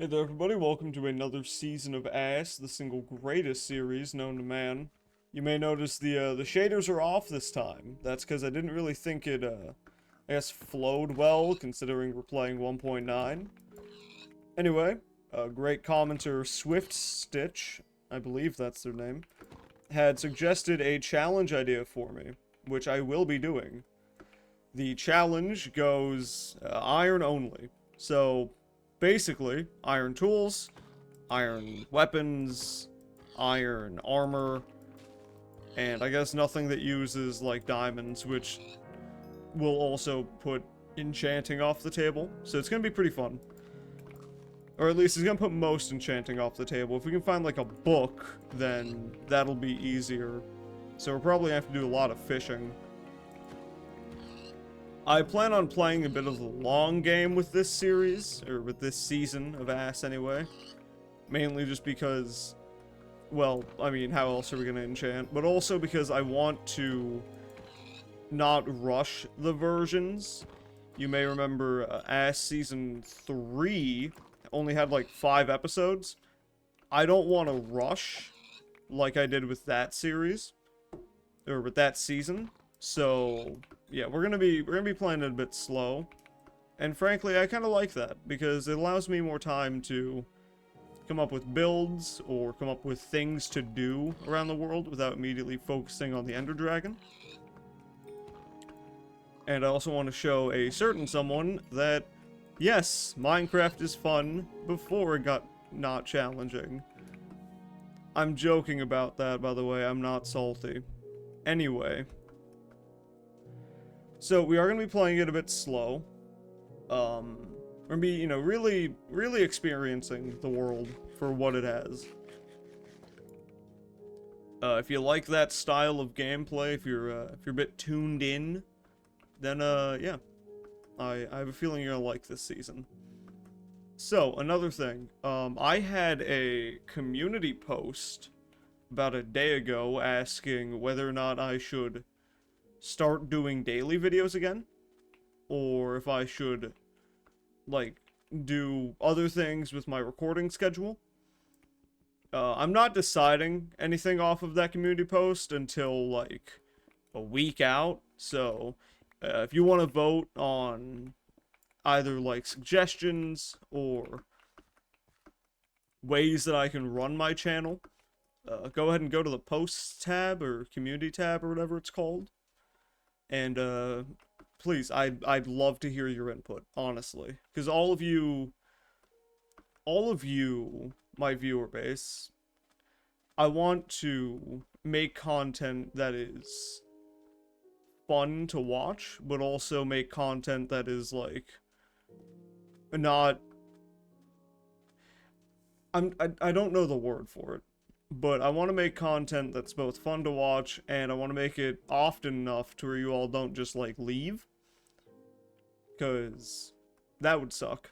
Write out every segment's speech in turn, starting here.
Hey there everybody, welcome to another season of A.S.S, the single greatest series known to man. You may notice the shaders are off this time. That's because I didn't really think it, I guess, flowed well, considering we're playing 1.9. Anyway, great commenter Swift Stitch, I believe that's their name, had suggested a challenge idea for me, which I will be doing. The challenge goes iron only. So, basically, iron tools, iron weapons, iron armor, and I guess nothing that uses, like, diamonds, which will also put enchanting off the table. So it's gonna be pretty fun. Or at least it's gonna put most enchanting off the table. If we can find, like, a book, then that'll be easier. So we're probably gonna have to do a lot of fishing. I plan on playing a bit of the long game with this series, or with this season of A.S.S anyway. Mainly just because, well, I mean, how else are we gonna enchant? But also because I want to not rush the versions. You may remember A.S.S Season 3 only had like 5 episodes. I don't want to rush like I did with that series, or with that season. So, yeah, we're gonna be playing it a bit slow. And frankly, I kind of like that, because it allows me more time to come up with builds, or come up with things to do around the world without immediately focusing on the Ender Dragon. And I also want to show a certain someone that, yes, Minecraft is fun before it got not challenging. I'm joking about that, by the way, I'm not salty. Anyway. So, we are going to be playing it a bit slow. We're going to be, you know, really experiencing the world for what it has. If you like that style of gameplay, if you're a bit tuned in, then, yeah. I have a feeling you're going to like this season. So, another thing. I had a community post about a day ago asking whether or not I should start doing daily videos again, or if I should, like, do other things with my recording schedule. I'm not deciding anything off of that community post until, like, a week out, so if you want to vote on either, like, suggestions or ways that I can run my channel, go ahead and go to the posts tab, or community tab, or whatever it's called. And, please, I'd love to hear your input, honestly. Because all of you, my viewer base, I want to make content that is fun to watch, but also make content that is, like, not... I don't know the word for it. But I want to make content that's both fun to watch, and I want to make it often enough to where you all don't just, like, leave. Because that would suck.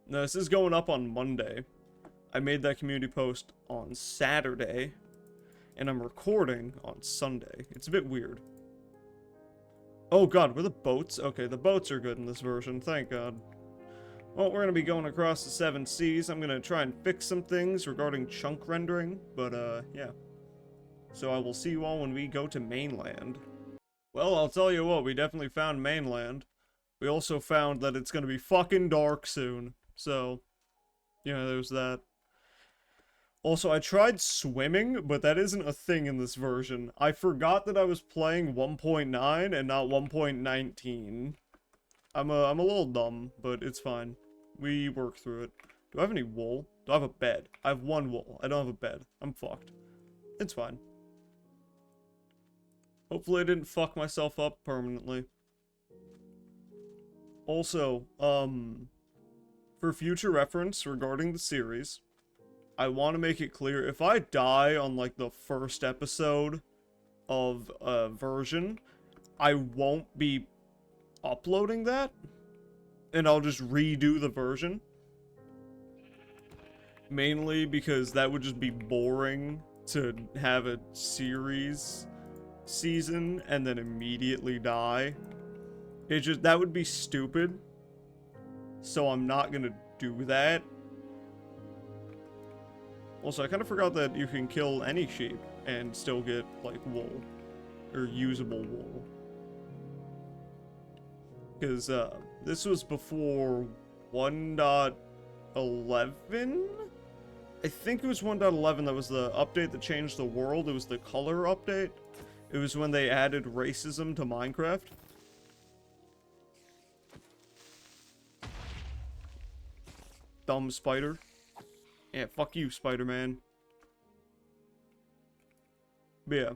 Now, this is going up on Monday. I made that community post on Saturday, and I'm recording on Sunday. It's a bit weird. Oh god, were the boats? Okay, the boats are good in this version, thank god. Well, we're going to be going across the 7 seas. I'm going to try and fix some things regarding chunk rendering, but, yeah. So I will see you all when we go to mainland. Well, I'll tell you what, we definitely found mainland. We also found that it's going to be fucking dark soon, so, you know, there's that. Also, I tried swimming, but that isn't a thing in this version. I forgot that I was playing 1.9 and not 1.19. I'm a little dumb, but it's fine. We work through it. Do I have any wool? Do I have a bed? I have 1 wool. I don't have a bed. I'm fucked. It's fine. Hopefully I didn't fuck myself up permanently. Also, for future reference regarding the series, I want to make it clear, if I die on, like, the first episode of a version, I won't be uploading that, and I'll just redo the version. Mainly because that would just be boring to have a series season and then immediately die. That would be stupid. so I'm not gonna do that. Also, I kind of forgot that you can kill any sheep and still get, like, wool. Or usable wool. Because, this was before 1.11? I think it was 1.11 that was the update that changed the world. It was the color update. It was when they added racism to Minecraft. Dumb spider. Yeah, fuck you, Spider-Man. But yeah.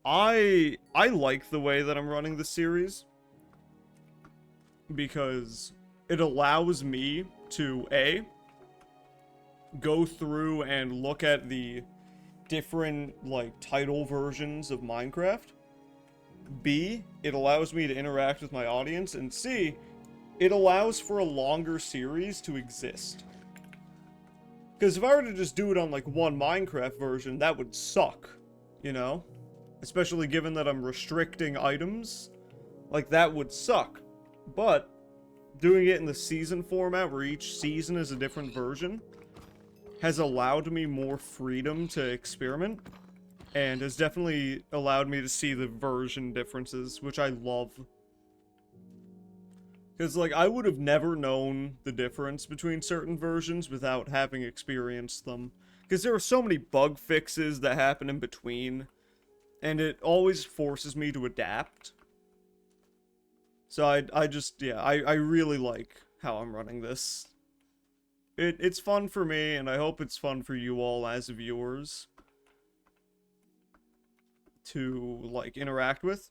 I like the way that I'm running the series. Because it allows me to, A, go through and look at the different, like, title versions of Minecraft. B, it allows me to interact with my audience. And C, it allows for a longer series to exist. Because if I were to just do it on, like, one Minecraft version, that would suck, you know? Especially given that I'm restricting items. Like, that would suck. But doing it in the season format, where each season is a different version, has allowed me more freedom to experiment. And has definitely allowed me to see the version differences, which I love. Because, like, I would have never known the difference between certain versions without having experienced them. Because there are so many bug fixes that happen in between. And it always forces me to adapt. So I just, yeah, I really like how I'm running this. It's fun for me, and I hope it's fun for you all as viewers. To, like, interact with.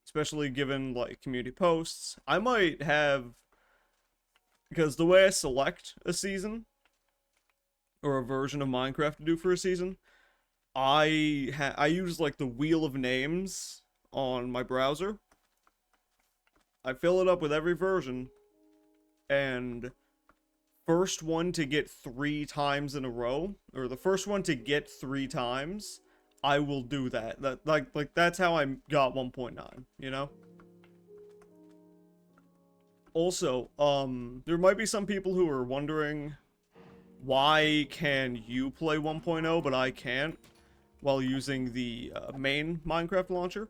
Especially given, like, community posts. I might have... Because the way I select a season, or a version of Minecraft to do for a season, I use, like, the wheel of names on my browser. I fill it up with every version, and first one to get 3 times in a row, or the first one to get 3 times, I will do that. Like that's how I got 1.9, you know? Also, there might be some people who are wondering, why can you play 1.0 but I can't, while using the main Minecraft launcher?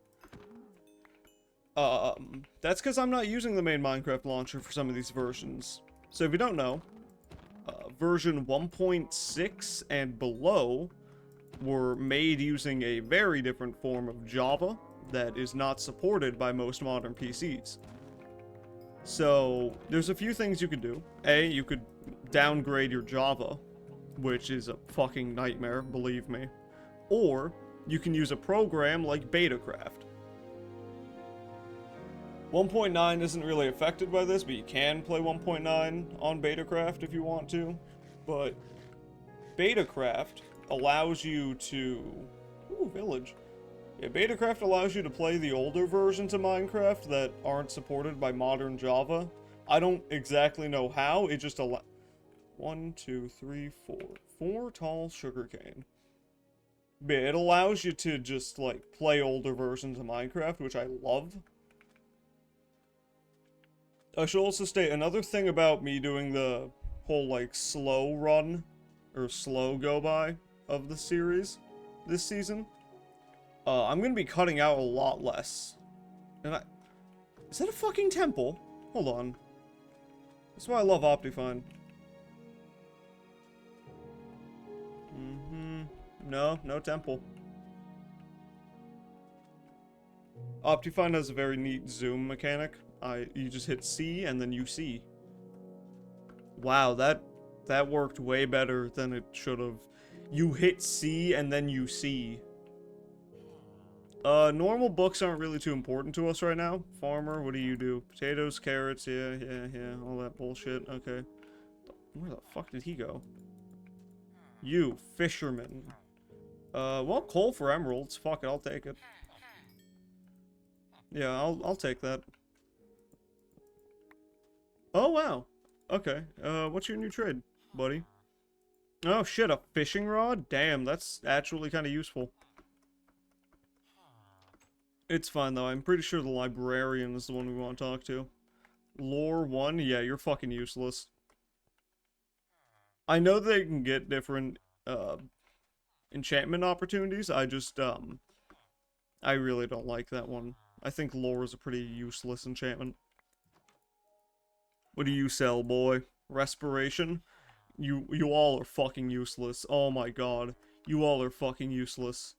That's because I'm not using the main Minecraft launcher for some of these versions. So if you don't know, version 1.6 and below were made using a very different form of Java that is not supported by most modern PCs. So there's a few things you could do. A, you could downgrade your Java, which is a fucking nightmare, believe me. Or you can use a program like Betacraft. 1.9 isn't really affected by this, but you can play 1.9 on Betacraft if you want to. But Betacraft allows you to... Ooh, village. Yeah, Betacraft allows you to play the older versions of Minecraft that aren't supported by modern Java. I don't exactly know how, it just allows... 1, 2, 3, 4. 4 tall sugarcane. But it allows you to just, like, play older versions of Minecraft, which I love. I should also state another thing about me doing the whole, like, slow run, or slow go-by of the series this season. I'm gonna be cutting out a lot less. And is that a fucking temple? Hold on. That's why I love Optifine. No, no temple. Optifine has a very neat zoom mechanic. You just hit C and then you see. Wow, that worked way better than it should have. You hit C and then you see. Normal books aren't really too important to us right now. Farmer, what do you do? Potatoes, carrots, yeah, all that bullshit. Okay. Where the fuck did he go? You, fisherman. Well, coal for emeralds. Fuck it, I'll take it. Yeah, I'll take that. Oh, wow. Okay, what's your new trade, buddy? Oh, shit, a fishing rod? Damn, that's actually kind of useful. It's fine, though. I'm pretty sure the librarian is the one we want to talk to. Lore 1? Yeah, you're fucking useless. I know they can get different, enchantment opportunities. I really don't like that one. I think lore is a pretty useless enchantment. What do you sell, boy? Respiration? You all are fucking useless. Oh my god. You all are fucking useless.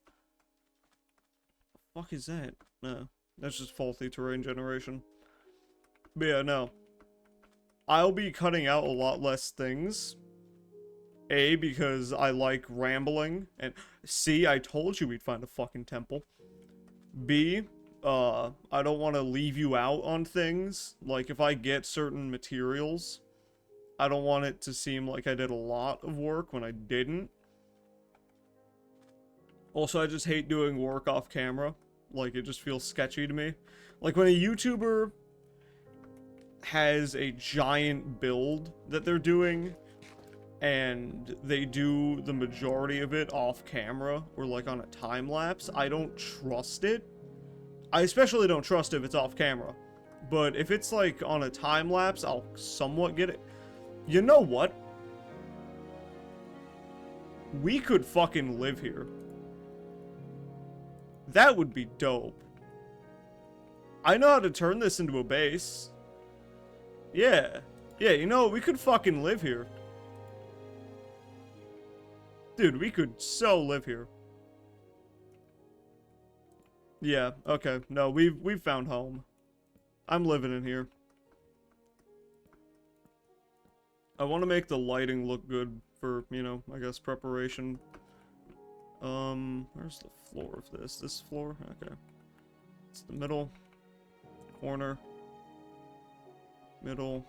Fuck is that? No. That's just faulty terrain generation. But yeah, no. I'll be cutting out a lot less things. A, because I like rambling. And C, I told you we'd find a fucking temple. B, I don't want to leave you out on things. Like, if I get certain materials, I don't want it to seem like I did a lot of work when I didn't. Also, I just hate doing work off camera. Like, it just feels sketchy to me. Like, when a YouTuber has a giant build that they're doing, and they do the majority of it off camera, or like on a time lapse, I don't trust it. I especially don't trust if it's off camera. But if it's like on a time lapse, I'll somewhat get it. You know what? We could fucking live here. That would be dope. I know how to turn this into a base. Yeah. Yeah, you know, we could fucking live here. Dude, we could so live here. Yeah, okay. No, we've found home. I'm living in here. I want to make the lighting look good for, you know, I guess preparation. Where's the floor of this? This floor? Okay. It's the middle. Corner. Middle.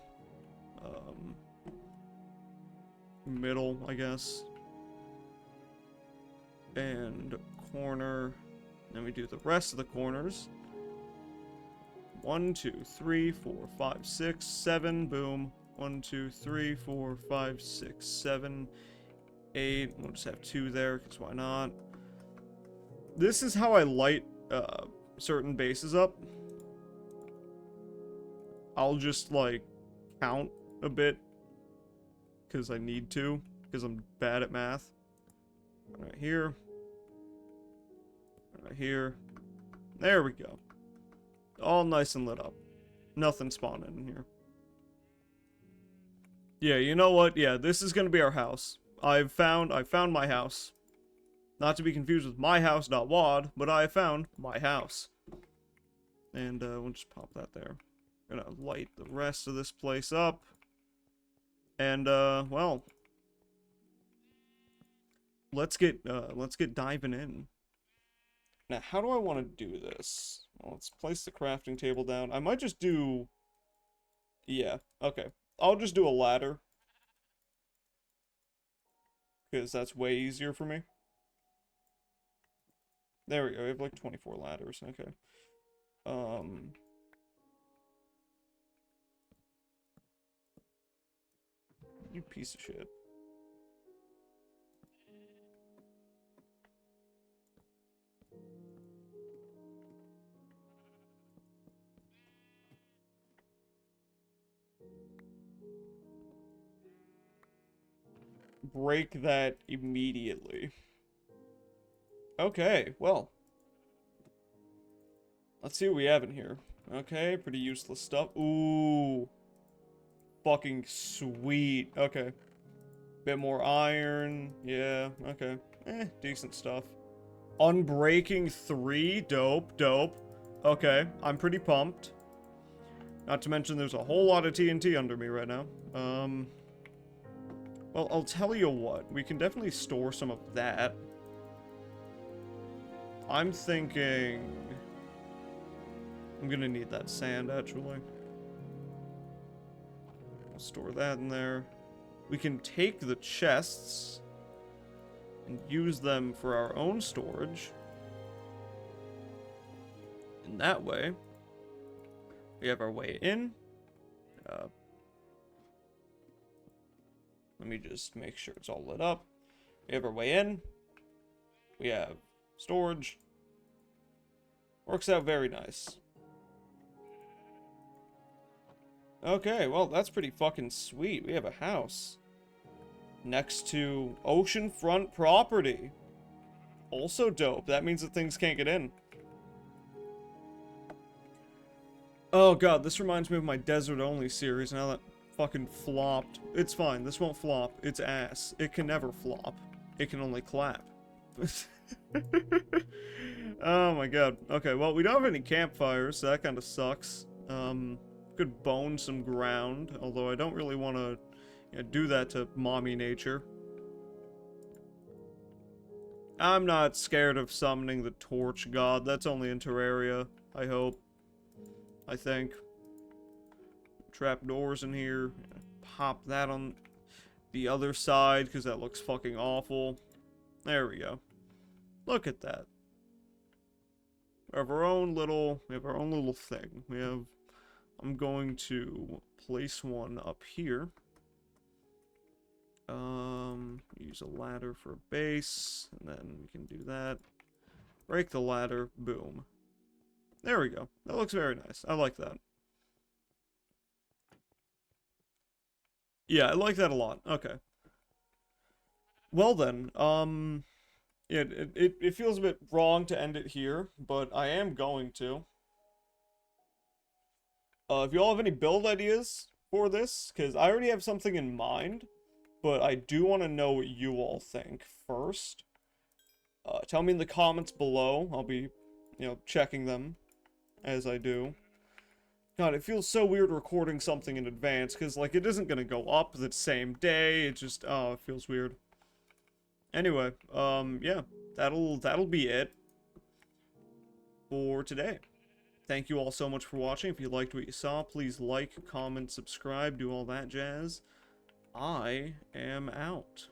Middle, I guess. And corner. Then we do the rest of the corners. 1, 2, 3, 4, 5, 6, 7. Boom. 1, 2, 3, 4, 5, 6, 7, 8. We'll just have 2 there, because why not? This is how I light certain bases up. I'll just, like, count a bit. Because I need to. Because I'm bad at math. Right here. Right here. There we go. All nice and lit up. Nothing spawning in here. Yeah, you know what? Yeah, this is gonna be our house. I found my house. Not to be confused with myhouse.wad, but I found my house. And we'll just pop that there. Gonna light the rest of this place up. And well, let's get diving in. Now, how do I want to do this? Well, let's place the crafting table down. I might just do... Yeah, okay. I'll just do a ladder. Because that's way easier for me. There we go, we have like 24 ladders, okay. You piece of shit. Break that immediately. Okay, well. Let's see what we have in here. Okay, pretty useless stuff. Ooh. Fucking sweet. Okay. Bit more iron. Yeah, okay. Decent stuff. Unbreaking 3. Dope, dope. Okay, I'm pretty pumped. Not to mention there's a whole lot of TNT under me right now. Well, I'll tell you what. We can definitely store some of that. I'm thinking... I'm gonna need that sand, actually. I'll store that in there. We can take the chests and use them for our own storage. And that way, we have our way in. Let me just make sure it's all lit up. We have our way in. We have storage. Works out very nice. Okay, well, that's pretty fucking sweet. We have a house next to oceanfront property. Also dope. That means that things can't get in. Oh god, this reminds me of my Desert Only series, now that fucking flopped. It's fine, this won't flop. It's ass. It can never flop. It can only clap. Oh my god. Okay, well, we don't have any campfires, so that kind of sucks. Could bone some ground, although I don't really want to do that to mommy nature. I'm not scared of summoning the torch god. That's only in Terraria, I hope. I think. Trapdoors in here. Pop that on the other side, because that looks fucking awful. There we go. Look at that. We have our own little thing. I'm going to place one up here. Use a ladder for a base, and then we can do that. Break the ladder, boom. There we go. That looks very nice. I like that. Yeah, I like that a lot. Okay. Well then, yeah, it feels a bit wrong to end it here, but I am going to. If you all have any build ideas for this, because I already have something in mind, but I do want to know what you all think first. Tell me in the comments below. I'll be, checking them as I do. God, it feels so weird recording something in advance, because, like, it isn't gonna go up the same day. It just, oh, it feels weird. Anyway, yeah, that'll be it for today. Thank you all so much for watching. If you liked what you saw, please like, comment, subscribe, do all that jazz. I am out.